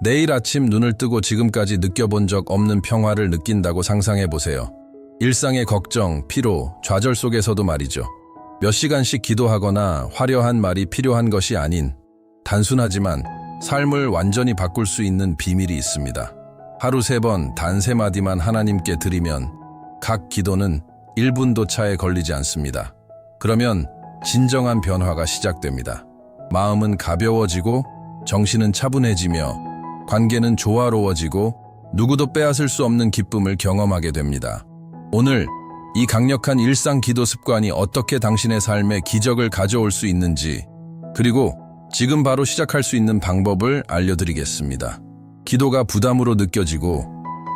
내일 아침 눈을 뜨고 지금까지 느껴본 적 없는 평화를 느낀다고 상상해 보세요. 일상의 걱정, 피로, 좌절 속에서도 말이죠. 몇 시간씩 기도하거나 화려한 말이 필요한 것이 아닌 단순하지만 삶을 완전히 바꿀 수 있는 비밀이 있습니다. 하루 3번 단 3마디만 하나님께 드리면 각 기도는 1분도 차에 걸리지 않습니다. 그러면 진정한 변화가 시작됩니다. 마음은 가벼워지고 정신은 차분해지며 관계는 조화로워지고 누구도 빼앗을 수 없는 기쁨을 경험하게 됩니다. 오늘 이 강력한 일상 기도 습관이 어떻게 당신의 삶에 기적을 가져올 수 있는지, 그리고 지금 바로 시작할 수 있는 방법을 알려드리겠습니다. 기도가 부담으로 느껴지고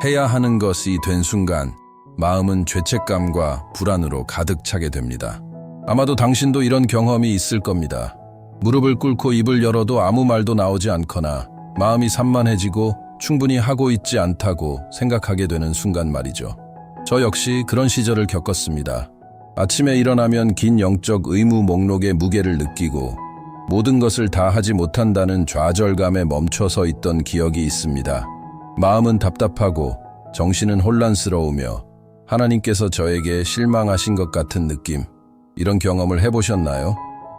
해야 하는 것이 된 순간 마음은 죄책감과 불안으로 가득 차게 됩니다. 아마도 당신도 이런 경험이 있을 겁니다. 무릎을 꿇고 입을 열어도 아무 말도 나오지 않거나 마음이 산만해지고 충분히 하고 있지 않다고 생각하게 되는 순간 말이죠. 저 역시 그런 시절을 겪었습니다. 아침에 일어나면 긴 영적 의무 목록의 무게를 느끼고 모든 것을 다 하지 못한다는 좌절감에 멈춰서 있던 기억이 있습니다. 마음은 답답하고 정신은 혼란스러우며 하나님께서 저에게 실망하신 것 같은 느낌, 이런 경험을 해보셨나요?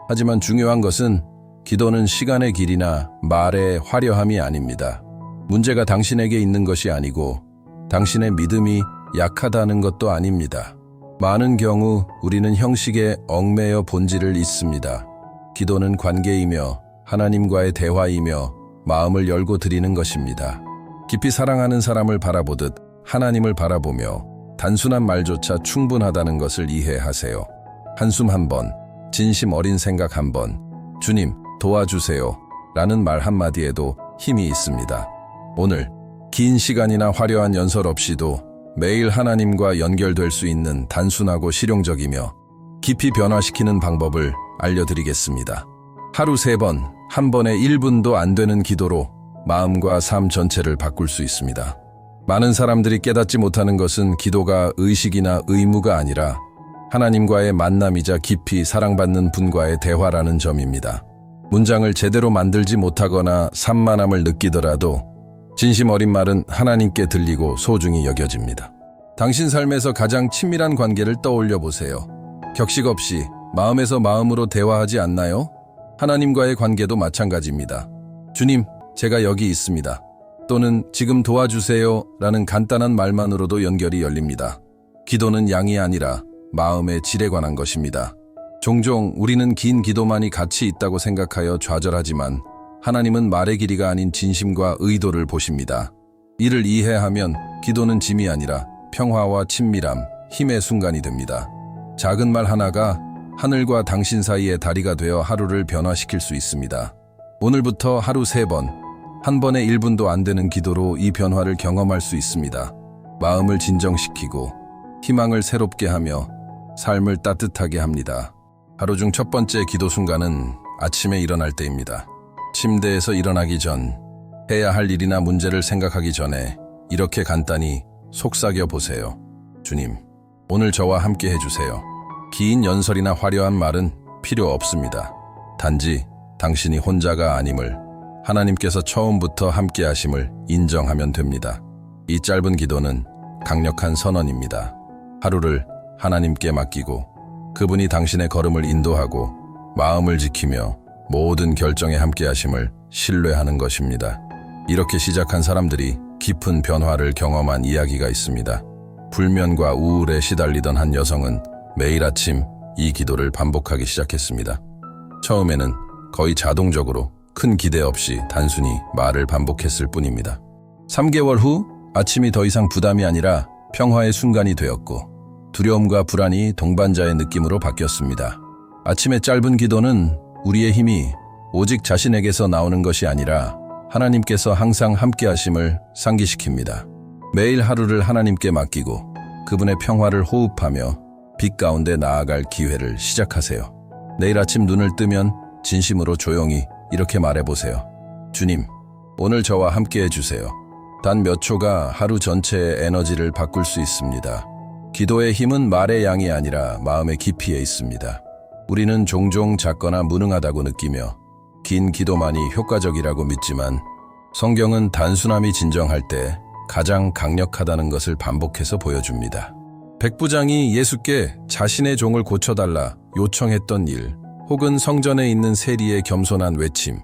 하지만 중요한 것은 기도는 시간의 길이나 말의 화려함이 아닙니다. 문제가 당신에게 있는 것이 아니고 당신의 믿음이 약하다는 것도 아닙니다. 많은 경우 우리는 형식에 얽매여 본질을 잊습니다. 기도는 관계이며 하나님과의 대화이며 마음을 열고 드리는 것입니다. 깊이 사랑하는 사람을 바라보듯 하나님을 바라보며 단순한 말조차 충분하다는 것을 이해하세요. 한숨 한 번, 진심 어린 생각 한 번, 주님 도와주세요 라는 말 한마디에도 힘이 있습니다. 오늘 긴 시간이나 화려한 연설 없이도 매일 하나님과 연결될 수 있는 단순하고 실용적이며 깊이 변화시키는 방법을 알려드리겠습니다. 하루 3번, 한 번에 1분도 안 되는 기도로 마음과 삶 전체를 바꿀 수 있습니다. 많은 사람들이 깨닫지 못하는 것은 기도가 의식이나 의무가 아니라 하나님과의 만남이자 깊이 사랑받는 분과의 대화라는 점입니다. 문장을 제대로 만들지 못하거나 산만함을 느끼더라도 진심 어린 말은 하나님께 들리고 소중히 여겨집니다. 당신 삶에서 가장 친밀한 관계를 떠올려 보세요. 격식 없이 마음에서 마음으로 대화하지 않나요? 하나님과의 관계도 마찬가지입니다. 주님, 제가 여기 있습니다. 또는 지금 도와주세요 라는 간단한 말만으로도 연결이 열립니다. 기도는 양이 아니라 마음의 질에 관한 것입니다. 종종 우리는 긴 기도만이 가치 있다고 생각하여 좌절하지만 하나님은 말의 길이가 아닌 진심과 의도를 보십니다. 이를 이해하면 기도는 짐이 아니라 평화와 친밀함, 힘의 순간이 됩니다. 작은 말 하나가 하늘과 당신 사이의 다리가 되어 하루를 변화시킬 수 있습니다. 오늘부터 하루 3번, 한 번에 1분도 안 되는 기도로 이 변화를 경험할 수 있습니다. 마음을 진정시키고 희망을 새롭게 하며 삶을 따뜻하게 합니다. 하루 중 첫 번째 기도 순간은 아침에 일어날 때입니다. 침대에서 일어나기 전, 해야 할 일이나 문제를 생각하기 전에 이렇게 간단히 속삭여 보세요. 주님, 오늘 저와 함께 해주세요. 긴 연설이나 화려한 말은 필요 없습니다. 단지 당신이 혼자가 아님을, 하나님께서 처음부터 함께 하심을 인정하면 됩니다. 이 짧은 기도는 강력한 선언입니다. 하루를 하나님께 맡기고 그분이 당신의 걸음을 인도하고 마음을 지키며 모든 결정에 함께 하심을 신뢰하는 것입니다. 이렇게 시작한 사람들이 깊은 변화를 경험한 이야기가 있습니다. 불면과 우울에 시달리던 한 여성은 매일 아침 이 기도를 반복하기 시작했습니다. 처음에는 거의 자동적으로 큰 기대 없이 단순히 말을 반복했을 뿐입니다. 3개월 후 아침이 더 이상 부담이 아니라 평화의 순간이 되었고 두려움과 불안이 동반자의 느낌으로 바뀌었습니다. 아침의 짧은 기도는 우리의 힘이 오직 자신에게서 나오는 것이 아니라 하나님께서 항상 함께 하심을 상기시킵니다. 매일 하루를 하나님께 맡기고 그분의 평화를 호흡하며 빛 가운데 나아갈 기회를 시작하세요. 내일 아침 눈을 뜨면 진심으로 조용히 이렇게 말해보세요. 주님, 오늘 저와 함께 해주세요. 단 몇 초가 하루 전체의 에너지를 바꿀 수 있습니다. 기도의 힘은 말의 양이 아니라 마음의 깊이에 있습니다. 우리는 종종 작거나 무능하다고 느끼며 긴 기도만이 효과적이라고 믿지만 성경은 단순함이 진정할 때 가장 강력하다는 것을 반복해서 보여줍니다. 백부장이 예수께 자신의 종을 고쳐달라 요청했던 일, 혹은 성전에 있는 세리의 겸손한 외침,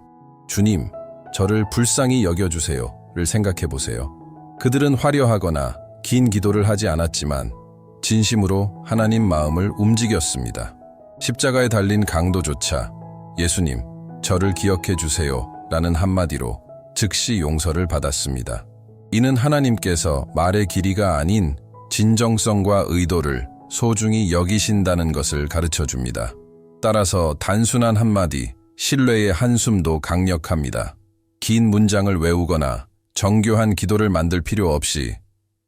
주님, 저를 불쌍히 여겨주세요를 생각해 보세요. 그들은 화려하거나 긴 기도를 하지 않았지만 진심으로 하나님 마음을 움직였습니다. 십자가에 달린 강도조차 예수님, 저를 기억해 주세요 라는 한마디로 즉시 용서를 받았습니다. 이는 하나님께서 말의 길이가 아닌 진정성과 의도를 소중히 여기신다는 것을 가르쳐 줍니다. 따라서 단순한 한마디, 신뢰의 한숨도 강력합니다. 긴 문장을 외우거나 정교한 기도를 만들 필요 없이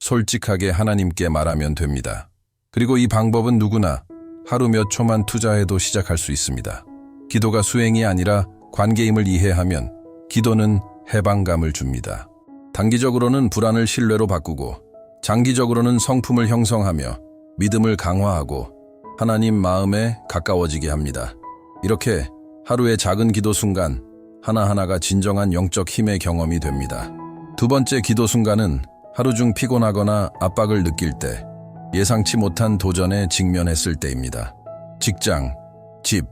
솔직하게 하나님께 말하면 됩니다. 그리고 이 방법은 누구나 하루 몇 초만 투자해도 시작할 수 있습니다. 기도가 수행이 아니라 관계임을 이해하면 기도는 해방감을 줍니다. 단기적으로는 불안을 신뢰로 바꾸고 장기적으로는 성품을 형성하며 믿음을 강화하고 하나님 마음에 가까워지게 합니다. 이렇게 하루의 작은 기도 순간 하나하나가 진정한 영적 힘의 경험이 됩니다. 두 번째 기도 순간은 하루 중 피곤하거나 압박을 느낄 때, 예상치 못한 도전에 직면했을 때입니다. 직장, 집,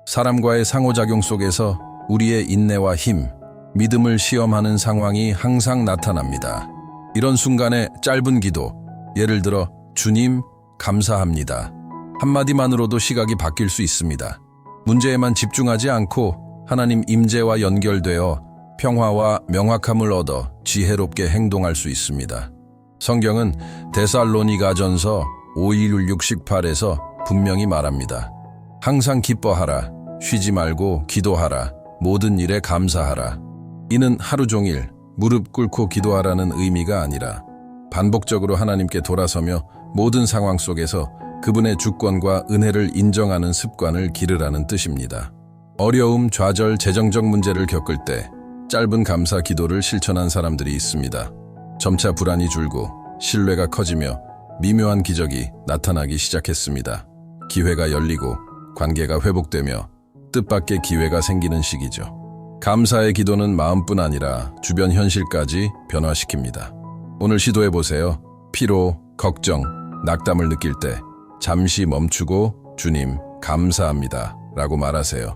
사람과의 상호작용 속에서 우리의 인내와 힘, 믿음을 시험하는 상황이 항상 나타납니다. 이런 순간에 짧은 기도, 예를 들어 주님, 감사합니다. 한마디만으로도 시각이 바뀔 수 있습니다. 문제에만 집중하지 않고 하나님 임재와 연결되어 평화와 명확함을 얻어 지혜롭게 행동할 수 있습니다. 성경은 데살로니가전서 5:16-18에서 분명히 말합니다. 항상 기뻐하라, 쉬지 말고 기도하라, 모든 일에 감사하라. 이는 하루 종일 무릎 꿇고 기도하라는 의미가 아니라 반복적으로 하나님께 돌아서며 모든 상황 속에서 그분의 주권과 은혜를 인정하는 습관을 기르라는 뜻입니다. 어려움, 좌절, 재정적 문제를 겪을 때 짧은 감사 기도를 실천한 사람들이 있습니다. 점차 불안이 줄고 신뢰가 커지며 미묘한 기적이 나타나기 시작했습니다. 기회가 열리고 관계가 회복되며 뜻밖의 기회가 생기는 시기죠. 감사의 기도는 마음뿐 아니라 주변 현실까지 변화시킵니다. 오늘 시도해보세요. 피로, 걱정, 낙담을 느낄 때 잠시 멈추고 주님, 감사합니다 라고 말하세요.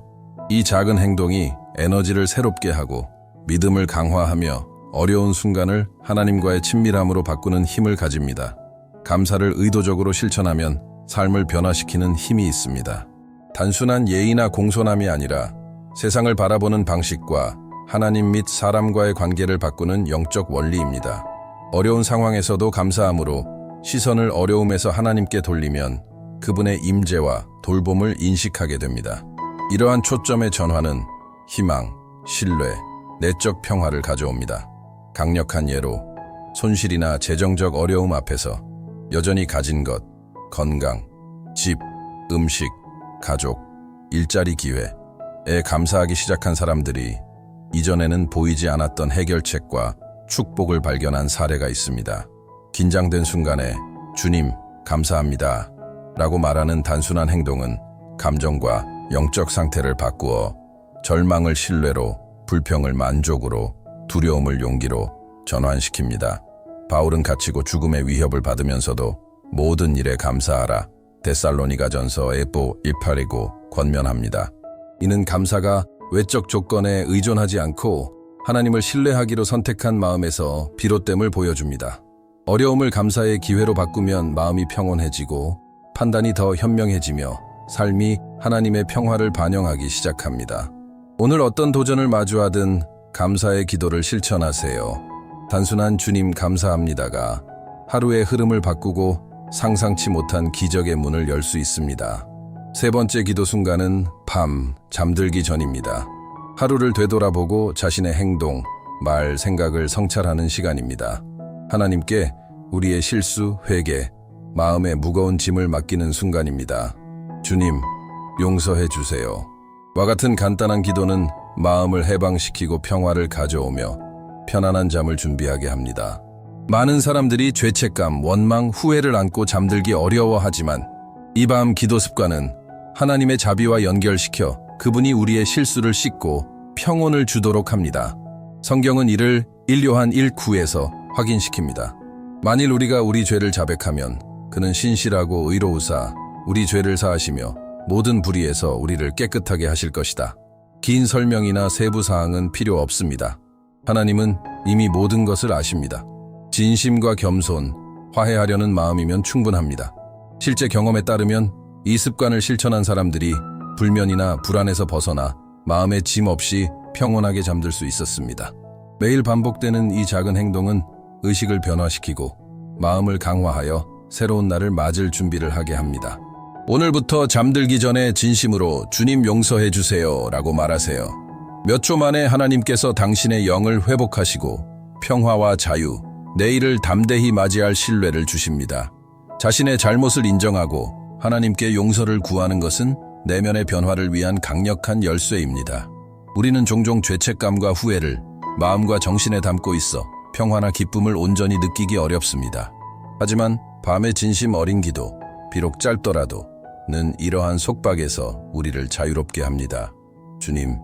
이 작은 행동이 에너지를 새롭게 하고 믿음을 강화하며 어려운 순간을 하나님과의 친밀함으로 바꾸는 힘을 가집니다. 감사를 의도적으로 실천하면 삶을 변화시키는 힘이 있습니다. 단순한 예의나 공손함이 아니라 세상을 바라보는 방식과 하나님 및 사람과의 관계를 바꾸는 영적 원리입니다. 어려운 상황에서도 감사함으로 시선을 어려움에서 하나님께 돌리면 그분의 임재와 돌봄을 인식하게 됩니다. 이러한 초점의 전환은 희망, 신뢰, 내적 평화를 가져옵니다. 강력한 예로 손실이나 재정적 어려움 앞에서 여전히 가진 것, 건강, 집, 음식, 가족, 일자리 기회에 감사하기 시작한 사람들이 이전에는 보이지 않았던 해결책과 축복을 발견한 사례가 있습니다. 긴장된 순간에 주님, 감사합니다 라고 말하는 단순한 행동은 감정과 영적 상태를 바꾸어 절망을 신뢰로, 불평을 만족으로, 두려움을 용기로 전환시킵니다. 바울은 갇히고 죽음의 위협을 받으면서도 모든 일에 감사하라. 데살로니가전서 1:18이고 권면합니다. 이는 감사가 외적 조건에 의존하지 않고 하나님을 신뢰하기로 선택한 마음에서 비롯됨을 보여줍니다. 어려움을 감사의 기회로 바꾸면 마음이 평온해지고 판단이 더 현명해지며 삶이 하나님의 평화를 반영하기 시작합니다. 오늘 어떤 도전을 마주하든 감사의 기도를 실천하세요. 단순한 주님 감사합니다가 하루의 흐름을 바꾸고 상상치 못한 기적의 문을 열 수 있습니다. 세 번째 기도 순간은 밤, 잠들기 전입니다. 하루를 되돌아보고 자신의 행동, 말, 생각을 성찰하는 시간입니다. 하나님께 우리의 실수, 회개, 마음의 무거운 짐을 맡기는 순간입니다. 주님, 용서해 주세요. 와 같은 간단한 기도는 마음을 해방시키고 평화를 가져오며 편안한 잠을 준비하게 합니다. 많은 사람들이 죄책감, 원망, 후회를 안고 잠들기 어려워하지만 이 밤 기도 습관은 하나님의 자비와 연결시켜 그분이 우리의 실수를 씻고 평온을 주도록 합니다. 성경은 이를 1요한 1:9에서 확인시킵니다. 만일 우리가 우리 죄를 자백하면 그는 신실하고 의로우사 우리 죄를 사하시며 모든 불의에서 우리를 깨끗하게 하실 것이다. 긴 설명이나 세부 사항은 필요 없습니다. 하나님은 이미 모든 것을 아십니다. 진심과 겸손, 화해하려는 마음이면 충분합니다. 실제 경험에 따르면 이 습관을 실천한 사람들이 불면이나 불안에서 벗어나 마음의 짐 없이 평온하게 잠들 수 있었습니다. 매일 반복되는 이 작은 행동은 의식을 변화시키고 마음을 강화하여 새로운 날을 맞을 준비를 하게 합니다. 오늘부터 잠들기 전에 진심으로 주님 용서해 주세요 라고 말하세요. 몇 초 만에 하나님께서 당신의 영을 회복하시고 평화와 자유, 내일을 담대히 맞이할 신뢰를 주십니다. 자신의 잘못을 인정하고 하나님께 용서를 구하는 것은 내면의 변화를 위한 강력한 열쇠입니다. 우리는 종종 죄책감과 후회를 마음과 정신에 담고 있어 평화나 기쁨을 온전히 느끼기 어렵습니다. 하지만 밤의 진심 어린 기도, 비록 짧더라도 는 이러한 속박에서 우리를 자유롭게 합니다. 주님,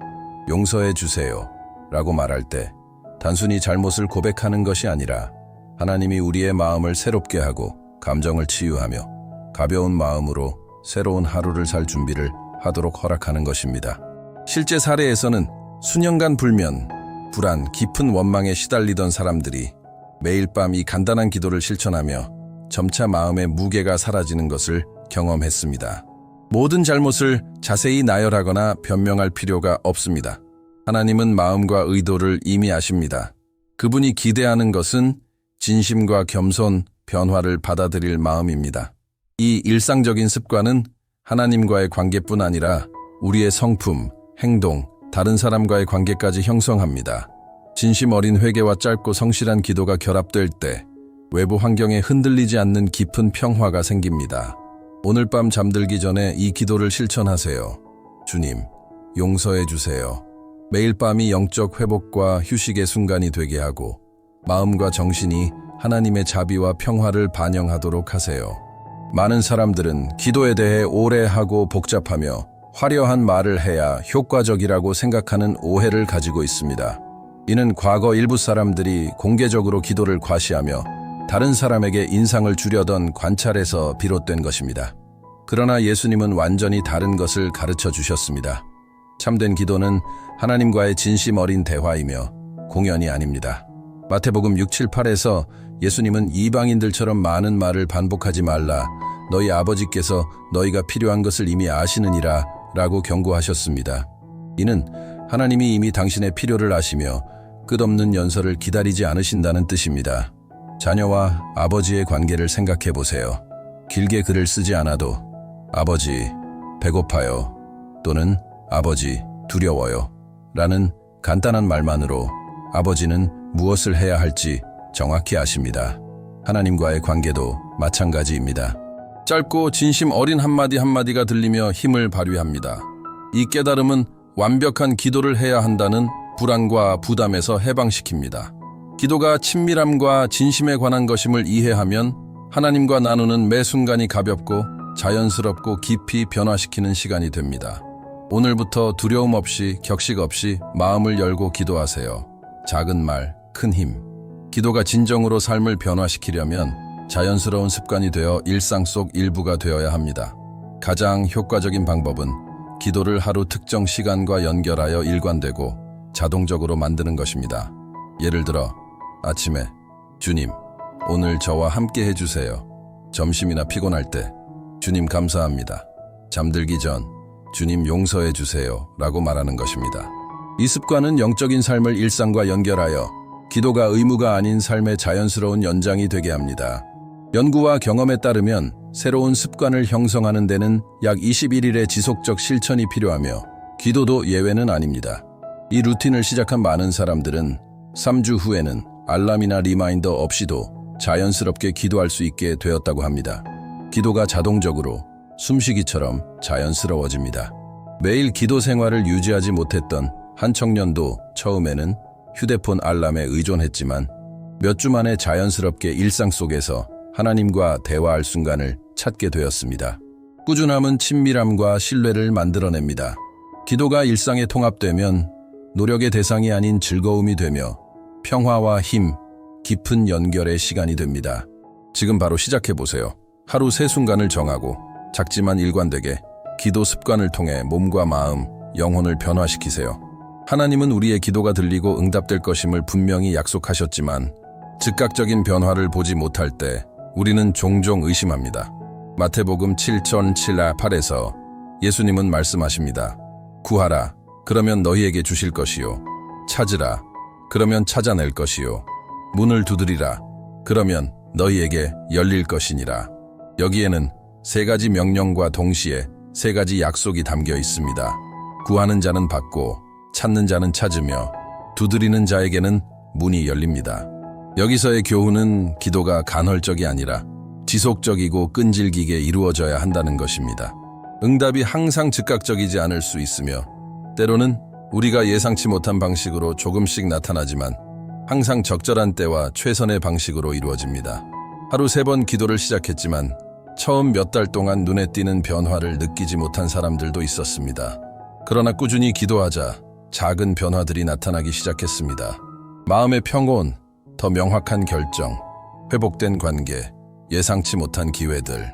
용서해 주세요 라고 말할 때 단순히 잘못을 고백하는 것이 아니라 하나님이 우리의 마음을 새롭게 하고 감정을 치유하며 가벼운 마음으로 새로운 하루를 살 준비를 하도록 허락하는 것입니다. 실제 사례에서는 수년간 불면, 불안, 깊은 원망에 시달리던 사람들이 매일 밤 이 간단한 기도를 실천하며 점차 마음의 무게가 사라지는 것을 경험했습니다. 모든 잘못을 자세히 나열하거나 변명할 필요가 없습니다. 하나님은 마음과 의도를 이미 아십니다. 그분이 기대하는 것은 진심과 겸손, 변화를 받아들일 마음입니다. 이 일상적인 습관은 하나님과의 관계뿐 아니라 우리의 성품, 행동, 다른 사람과의 관계까지 형성합니다. 진심 어린 회개와 짧고 성실한 기도가 결합될 때 외부 환경에 흔들리지 않는 깊은 평화가 생깁니다. 오늘 밤 잠들기 전에 이 기도를 실천하세요. 주님, 용서해 주세요. 매일 밤이 영적 회복과 휴식의 순간이 되게 하고 마음과 정신이 하나님의 자비와 평화를 반영하도록 하세요. 많은 사람들은 기도에 대해 오래 하고 복잡하며 화려한 말을 해야 효과적이라고 생각하는 오해를 가지고 있습니다. 이는 과거 일부 사람들이 공개적으로 기도를 과시하며 다른 사람에게 인상을 주려던 관찰에서 비롯된 것입니다. 그러나 예수님은 완전히 다른 것을 가르쳐 주셨습니다. 참된 기도는 하나님과의 진심 어린 대화이며 공연이 아닙니다. 마태복음 6, 7, 8에서 예수님은 이방인들처럼 많은 말을 반복하지 말라. 너희 아버지께서 너희가 필요한 것을 이미 아시느니라 라고 경고하셨습니다. 이는 하나님이 이미 당신의 필요를 아시며 끝없는 연설을 기다리지 않으신다는 뜻입니다. 자녀와 아버지의 관계를 생각해 보세요. 길게 글을 쓰지 않아도 아버지, 배고파요 또는 아버지, 두려워요 라는 간단한 말만으로 아버지는 무엇을 해야 할지 정확히 아십니다. 하나님과의 관계도 마찬가지입니다. 짧고 진심 어린 한마디 한마디가 들리며 힘을 발휘합니다. 이 깨달음은 완벽한 기도를 해야 한다는 불안과 부담에서 해방시킵니다. 기도가 친밀함과 진심에 관한 것임을 이해하면 하나님과 나누는 매 순간이 가볍고 자연스럽고 깊이 변화시키는 시간이 됩니다. 오늘부터 두려움 없이 격식 없이 마음을 열고 기도하세요. 작은 말, 큰 힘. 기도가 진정으로 삶을 변화시키려면 자연스러운 습관이 되어 일상 속 일부가 되어야 합니다. 가장 효과적인 방법은 기도를 하루 특정 시간과 연결하여 일관되고 자동적으로 만드는 것입니다. 예를 들어 아침에 주님, 오늘 저와 함께 해주세요. 점심이나 피곤할 때 주님 감사합니다. 잠들기 전 주님 용서해 주세요 라고 말하는 것입니다. 이 습관은 영적인 삶을 일상과 연결하여 기도가 의무가 아닌 삶의 자연스러운 연장이 되게 합니다. 연구와 경험에 따르면 새로운 습관을 형성하는 데는 약 21일의 지속적 실천이 필요하며 기도도 예외는 아닙니다. 이 루틴을 시작한 많은 사람들은 3주 후에는 알람이나 리마인더 없이도 자연스럽게 기도할 수 있게 되었다고 합니다. 기도가 자동적으로 숨쉬기처럼 자연스러워집니다. 매일 기도 생활을 유지하지 못했던 한 청년도 처음에는 휴대폰 알람에 의존했지만 몇 주 만에 자연스럽게 일상 속에서 하나님과 대화할 순간을 찾게 되었습니다. 꾸준함은 친밀함과 신뢰를 만들어냅니다. 기도가 일상에 통합되면 노력의 대상이 아닌 즐거움이 되며 평화와 힘, 깊은 연결의 시간이 됩니다. 지금 바로 시작해보세요. 하루 3순간을 정하고 작지만 일관되게 기도 습관을 통해 몸과 마음, 영혼을 변화시키세요. 하나님은 우리의 기도가 들리고 응답될 것임을 분명히 약속하셨지만 즉각적인 변화를 보지 못할 때 우리는 종종 의심합니다. 마태복음 7:7-8에서 예수님은 말씀하십니다. 구하라, 그러면 너희에게 주실 것이요. 찾으라, 그러면 찾아낼 것이요. 문을 두드리라, 그러면 너희에게 열릴 것이니라. 여기에는 3가지 명령과 동시에 3가지 약속이 담겨 있습니다. 구하는 자는 받고, 찾는 자는 찾으며, 두드리는 자에게는 문이 열립니다. 여기서의 교훈은 기도가 간헐적이 아니라 지속적이고 끈질기게 이루어져야 한다는 것입니다. 응답이 항상 즉각적이지 않을 수 있으며 때로는 우리가 예상치 못한 방식으로 조금씩 나타나지만 항상 적절한 때와 최선의 방식으로 이루어집니다. 하루 3번 기도를 시작했지만 처음 몇 달 동안 눈에 띄는 변화를 느끼지 못한 사람들도 있었습니다. 그러나 꾸준히 기도하자 작은 변화들이 나타나기 시작했습니다. 마음의 평온, 더 명확한 결정, 회복된 관계, 예상치 못한 기회들.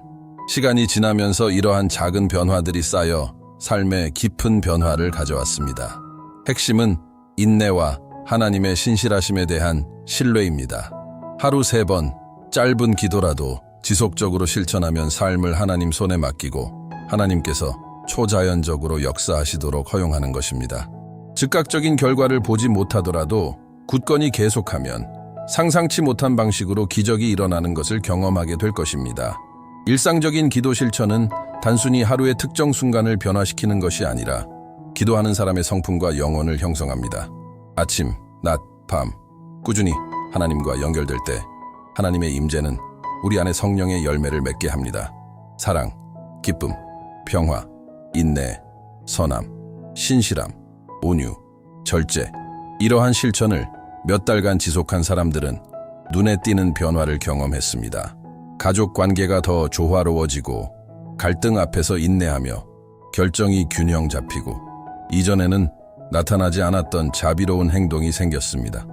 시간이 지나면서 이러한 작은 변화들이 쌓여 삶에 깊은 변화를 가져왔습니다. 핵심은 인내와 하나님의 신실하심에 대한 신뢰입니다. 하루 3번 짧은 기도라도 지속적으로 실천하면 삶을 하나님 손에 맡기고 하나님께서 초자연적으로 역사하시도록 허용하는 것입니다. 즉각적인 결과를 보지 못하더라도 굳건히 계속하면 상상치 못한 방식으로 기적이 일어나는 것을 경험하게 될 것입니다. 일상적인 기도 실천은 단순히 하루의 특정 순간을 변화시키는 것이 아니라 기도하는 사람의 성품과 영혼을 형성합니다. 아침, 낮, 밤, 꾸준히 하나님과 연결될 때 하나님의 임재는 우리 안에 성령의 열매를 맺게 합니다. 사랑, 기쁨, 평화, 인내, 선함, 신실함, 온유, 절제. 이러한 실천을 몇 달간 지속한 사람들은 눈에 띄는 변화를 경험했습니다. 가족 관계가 더 조화로워지고 갈등 앞에서 인내하며 결정이 균형 잡히고 이전에는 나타나지 않았던 자비로운 행동이 생겼습니다.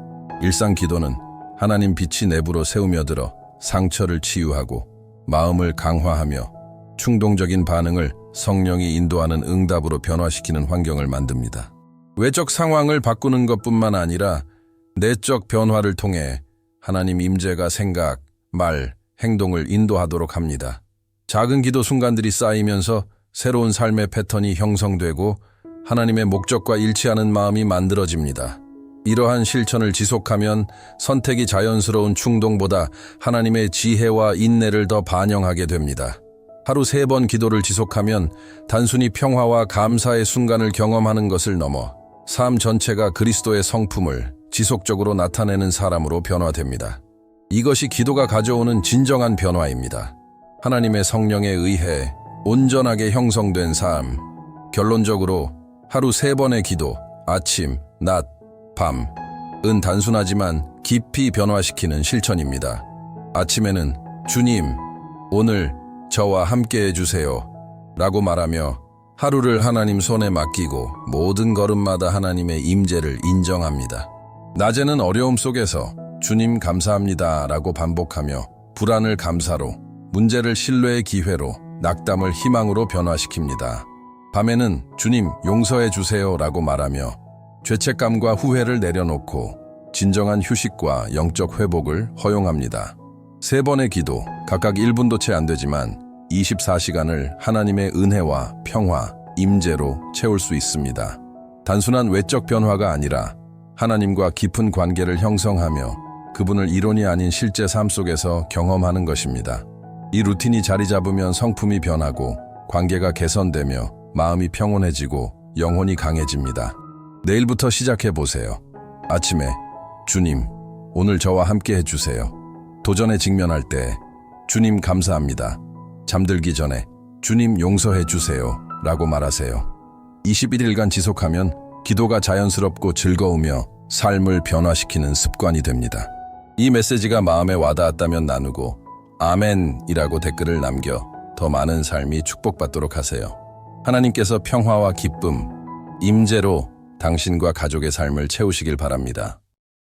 일상 기도는 하나님 빛이 내부로 세우며들어 상처를 치유하고 마음을 강화하며 충동적인 반응을 성령이 인도하는 응답으로 변화시키는 환경을 만듭니다. 외적 상황을 바꾸는 것뿐만 아니라 내적 변화를 통해 하나님 임재가 생각, 말, 행동을 인도하도록 합니다. 작은 기도 순간들이 쌓이면서 새로운 삶의 패턴이 형성되고 하나님의 목적과 일치하는 마음이 만들어집니다. 이러한 실천을 지속하면 선택이 자연스러운 충동보다 하나님의 지혜와 인내를 더 반영하게 됩니다. 하루 3번 기도를 지속하면 단순히 평화와 감사의 순간을 경험하는 것을 넘어 삶 전체가 그리스도의 성품을 지속적으로 나타내는 사람으로 변화됩니다. 이것이 기도가 가져오는 진정한 변화입니다. 하나님의 성령에 의해 온전하게 형성된 삶. 결론적으로 하루 3번의 기도, 아침, 낮, 밤은 단순하지만 깊이 변화시키는 실천입니다. 아침에는 주님, 오늘 저와 함께 해주세요 라고 말하며 하루를 하나님 손에 맡기고 모든 걸음마다 하나님의 임재를 인정합니다. 낮에는 어려움 속에서 주님 감사합니다 라고 반복하며 불안을 감사로, 문제를 신뢰의 기회로, 낙담을 희망으로 변화시킵니다. 밤에는 주님 용서해 주세요 라고 말하며 죄책감과 후회를 내려놓고 진정한 휴식과 영적 회복을 허용합니다. 3번의 기도, 각각 1분도 채 안 되지만 24시간을 하나님의 은혜와 평화, 임재로 채울 수 있습니다. 단순한 외적 변화가 아니라 하나님과 깊은 관계를 형성하며 그분을 이론이 아닌 실제 삶 속에서 경험하는 것입니다. 이 루틴이 자리 잡으면 성품이 변하고 관계가 개선되며 마음이 평온해지고 영혼이 강해집니다. 내일부터 시작해보세요. 아침에 주님, 오늘 저와 함께 해주세요. 도전에 직면할 때 주님 감사합니다. 잠들기 전에 주님 용서해 주세요 라고 말하세요. 21일간 지속하면 기도가 자연스럽고 즐거우며 삶을 변화시키는 습관이 됩니다. 이 메시지가 마음에 와닿았다면 나누고 아멘이라고 댓글을 남겨 더 많은 삶이 축복받도록 하세요. 하나님께서 평화와 기쁨, 임재로 당신과 가족의 삶을 채우시길 바랍니다.